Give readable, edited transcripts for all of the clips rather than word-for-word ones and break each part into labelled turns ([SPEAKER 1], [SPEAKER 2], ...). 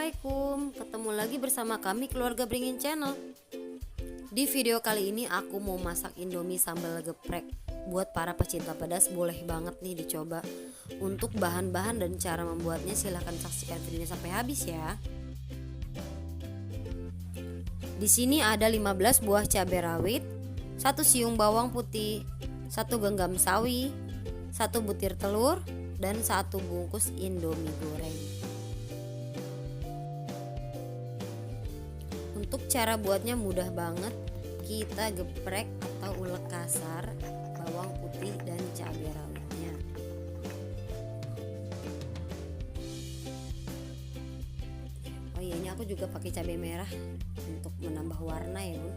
[SPEAKER 1] Assalamualaikum, ketemu lagi bersama kami keluarga Bringin Channel. Di video kali ini aku mau masak indomie sambal geprek. Buat para pecinta pedas boleh banget nih dicoba. Untuk bahan-bahan dan cara membuatnya silahkan saksikan videonya sampai habis ya. Di sini ada 15 buah cabai rawit, 1 siung bawang putih, 1 genggam sawi, 1 butir telur, dan 1 bungkus indomie goreng. Untuk cara buatnya mudah banget, kita geprek atau ulek kasar bawang putih dan cabai rawitnya. Oh iya, ini aku juga pakai cabai merah untuk menambah warna ya Bu.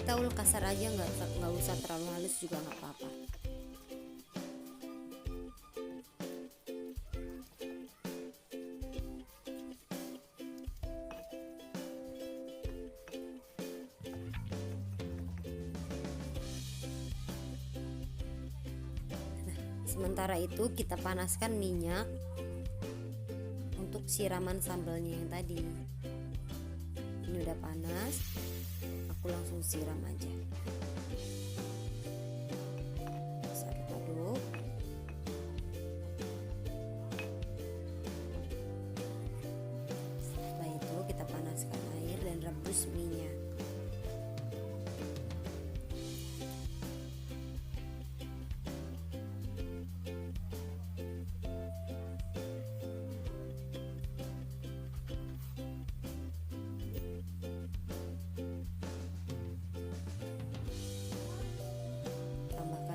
[SPEAKER 1] Kita ulek kasar aja, nggak usah terlalu halus juga nggak apa-apa. Sementara itu kita panaskan minyak untuk siraman sambalnya yang tadi. Ini udah panas, aku langsung siram aja. Aduk-aduk. Setelah itu kita panaskan air dan rebus minyak.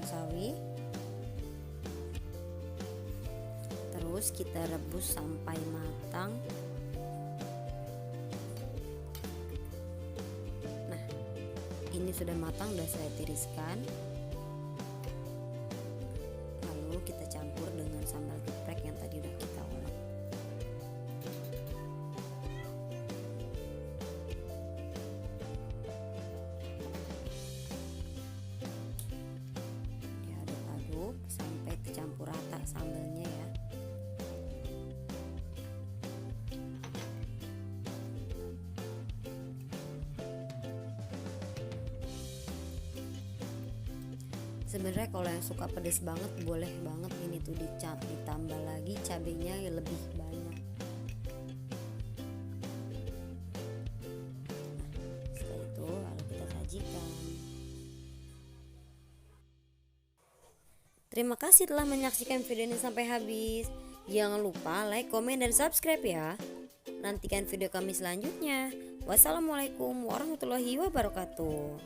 [SPEAKER 1] Sawi, terus kita rebus sampai matang. Nah, ini sudah matang, udah saya tiriskan. Lalu kita campur dengan sambal geprek yang tadi udah kita ulek. Sampai tercampur rata sambalnya ya. Sebenarnya kalau yang suka pedas banget boleh banget ini tuh ditambah lagi cabenya yang lebih banyak. Nah, setelah itu lalu kita sajikan. Terima kasih telah menyaksikan video ini sampai habis. Jangan lupa like, komen, dan subscribe ya. Nantikan video kami selanjutnya. Wassalamualaikum warahmatullahi wabarakatuh.